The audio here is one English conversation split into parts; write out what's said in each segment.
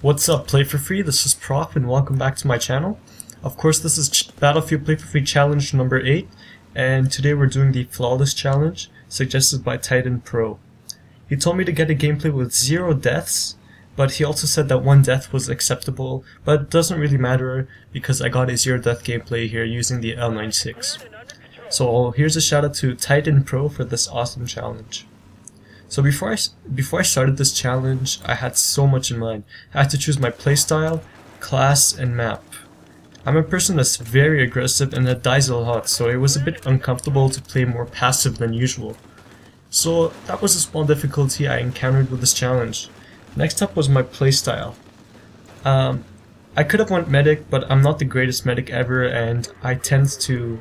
What's up, Play for Free? This is Prof and welcome back to my channel. Of course, this is Battlefield Play for Free challenge number 8, and today we're doing the flawless challenge suggested by TitanPro. He told me to get a gameplay with 0 deaths, but he also said that 1 death was acceptable, but it doesn't really matter because I got a 0 death gameplay here using the L96. So here's a shout out to TitanPro for this awesome challenge. So before I started this challenge, I had so much in mind. I had to choose my playstyle, class, and map. I'm a person that's very aggressive and that dies a lot, so it was a bit uncomfortable to play more passive than usual. So that was a small difficulty I encountered with this challenge. Next up was my playstyle. I could have went medic, but I'm not the greatest medic ever, and I tend to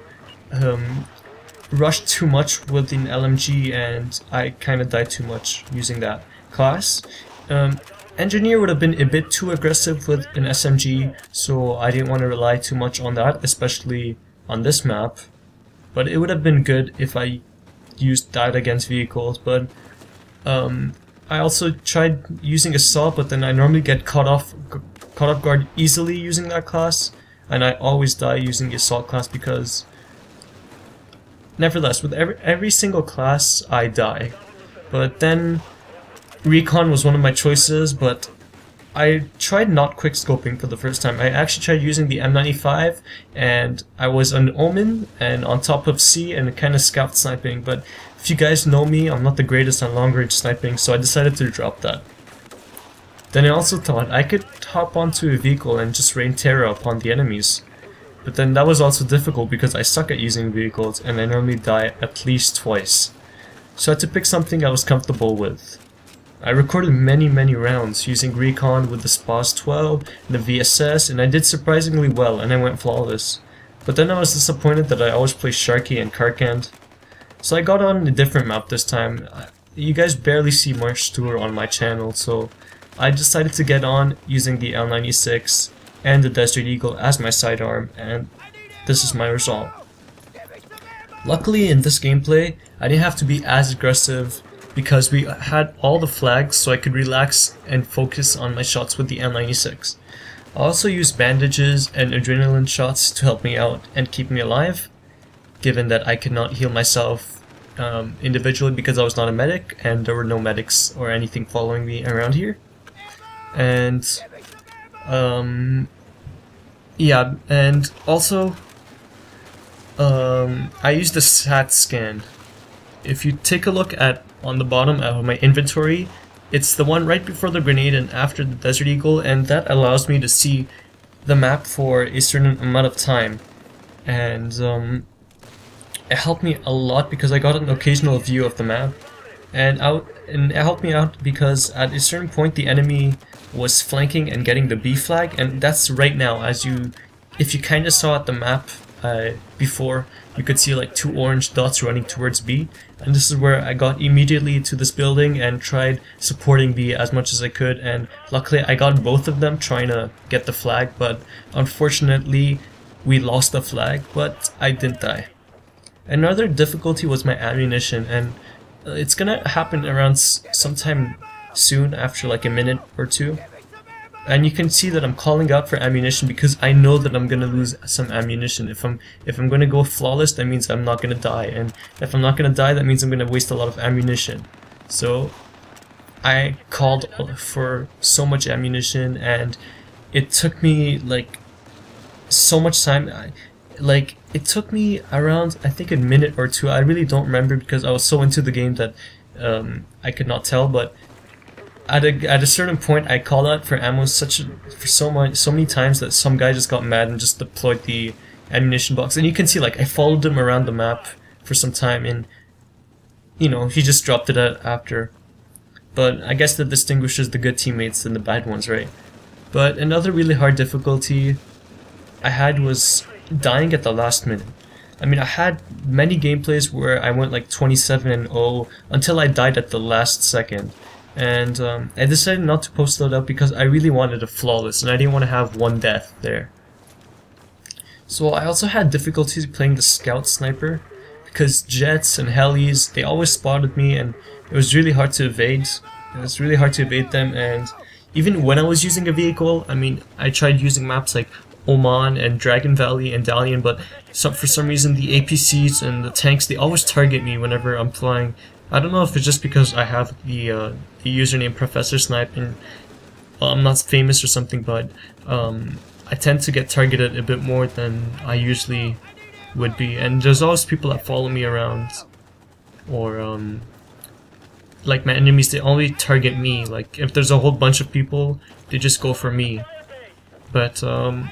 rush too much with an LMG, and I kind of die too much using that class. Engineer would have been a bit too aggressive with an SMG, so I didn't want to rely too much on that, especially on this map. But it would have been good if I used that against vehicles, but I also tried using assault, but then I normally get caught off guard easily using that class, and I always die using the assault class because nevertheless, with every single class, I die. But then, Recon was one of my choices, but I tried not quickscoping for the first time. I actually tried using the M95, and I was an Omen, and on top of C, and kind of scout sniping, but if you guys know me, I'm not the greatest on long-range sniping, so I decided to drop that. Then I also thought I could hop onto a vehicle and just rain terror upon the enemies. But then that was also difficult because I suck at using vehicles and I normally die at least twice. So I had to pick something I was comfortable with. I recorded many rounds using Recon with the SPAS 12 and the VSS, and I did surprisingly well and I went flawless. But then I was disappointed that I always play Sharky and Karkand. So I got on a different map this time. You guys barely see Marsh Tour on my channel, so I decided to get on using the L96 and the Desert Eagle as my sidearm, and this is my result. Luckily in this gameplay, I didn't have to be as aggressive because we had all the flags, so I could relax and focus on my shots with the L96. I also used bandages and adrenaline shots to help me out and keep me alive, given that I could not heal myself individually because I was not a medic and there were no medics or anything following me around here. And yeah, and also I used the SAT scan. If you take a look at on the bottom of my inventory, it's the one right before the grenade and after the Desert Eagle, and that allows me to see the map for a certain amount of time, and it helped me a lot because I got an occasional view of the map, and it helped me out because at a certain point the enemy was flanking and getting the B flag, and that's right now. If you kind of saw at the map before, you could see like 2 orange dots running towards B, and this is where I got immediately to this building and tried supporting B as much as I could, and luckily I got both of them trying to get the flag, but unfortunately we lost the flag, but I didn't die. Another difficulty was my ammunition, and it's gonna happen around sometime soon after like a minute or two, and you can see that I'm calling out for ammunition because I know that I'm gonna lose some ammunition. If I'm gonna go flawless, that means I'm not gonna die, and if I'm not gonna die, that means I'm gonna waste a lot of ammunition. So I called for so much ammunition, and it took me like so much time. It took me around, I think, a minute or two. I really don't remember because I was so into the game that I could not tell, but at a certain point I called out for ammo so many times that some guy just got mad and just deployed the ammunition box, and you can see like I followed him around the map for some time, and you know, he just dropped it out after. But I guess that distinguishes the good teammates and the bad ones, right? But another really hard difficulty I had was dying at the last minute. I mean, I had many gameplays where I went like 27-0 until I died at the last second. And I decided not to post that up because I really wanted a flawless and I didn't want to have 1 death there. So I also had difficulties playing the scout sniper because jets and helis, they always spotted me and it was really hard to evade. them, and even when I was using a vehicle, I mean, I tried using maps like Oman and Dragon Valley and Dalian, but for some reason the APCs and the tanks, they always target me whenever I'm flying. I don't know if it's just because I have the username ProfessorSnipe and I'm not famous or something, but I tend to get targeted a bit more than I usually would be, and there's always people that follow me around, or like my enemies, they only target me. Like if there's a whole bunch of people, they just go for me. But I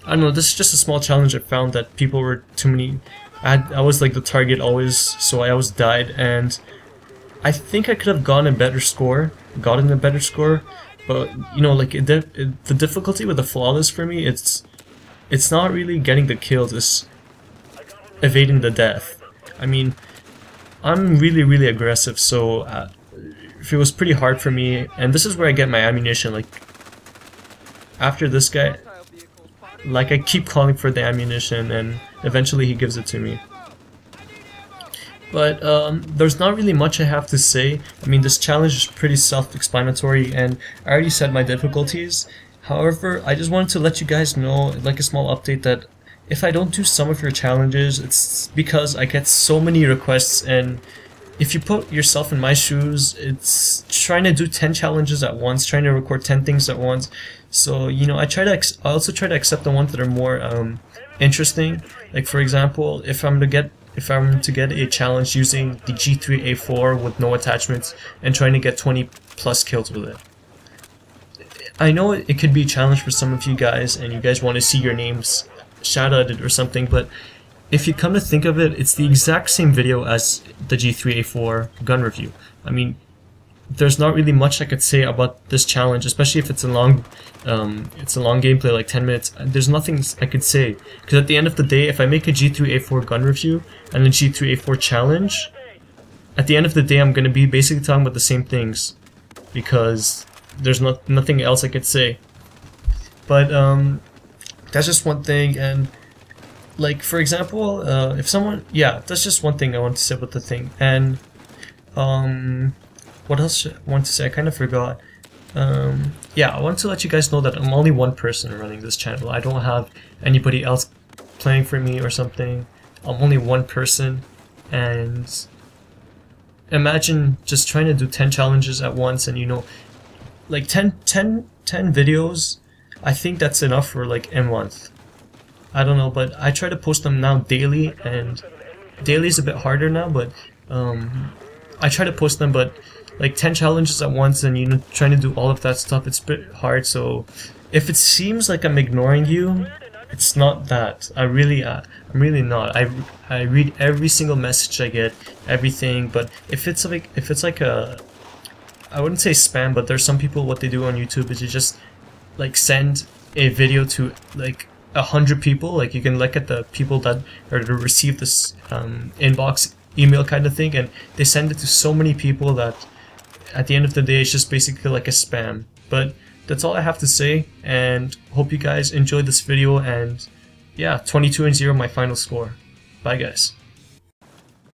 don't know, this is just a small challenge. I found that people were too many. I was like the target always, so I always died, and I think I could have gotten a better score, but you know, like the difficulty with the flawless for me, it's not really getting the kills, it's evading the death. I mean, I'm really aggressive, so if it was pretty hard for me, and this is where I get my ammunition. Like after this guy, like I keep calling for the ammunition, and eventually he gives it to me. But there's not really much I have to say. I mean, this challenge is pretty self-explanatory, and I already said my difficulties. However, I just wanted to let you guys know, like a small update, that if I don't do some of your challenges, it's because I get so many requests, and if you put yourself in my shoes, it's trying to do 10 challenges at once, trying to record 10 things at once. So, you know, I also try to accept the ones that are more interesting. Like for example, if I'm to get a challenge using the G3A4 with no attachments and trying to get 20 plus kills with it. I know it could be a challenge for some of you guys, and you guys want to see your names shout-outed or something, but if you come to think of it, it's the exact same video as the G3A4 gun review. I mean, there's not really much I could say about this challenge, especially if it's a long gameplay, like 10 minutes. There's nothing I could say, because at the end of the day, if I make a G3A4 gun review and a G3A4 challenge, at the end of the day I'm going to be basically talking about the same things, because there's nothing else I could say. But that's just one thing. And like for example, if someone, yeah, that's just one thing I want to say about the thing. And what else I want to say? I kind of forgot. Yeah, I want to let you guys know that I'm only one person running this channel. I don't have anybody else playing for me or something. I'm only one person, and imagine just trying to do 10 challenges at once, and you know, like 10 videos, I think that's enough for like a month. I don't know, but I try to post them now daily, and daily is a bit harder now, but I try to post them, but like 10 challenges at once, and you know, trying to do all of that stuff, it's a bit hard. So if it seems like I'm ignoring you, it's not that. I'm really not. I read every single message I get, everything. But if it's like a, I wouldn't say spam, but there's some people, what they do on YouTube is you just like send a video to like 100 people. Like you can look at the people that are to receive this inbox email kind of thing, and they send it to so many people that at the end of the day it's just basically like a spam. But that's all I have to say, and hope you guys enjoyed this video. And yeah, 22-0 my final score. Bye guys.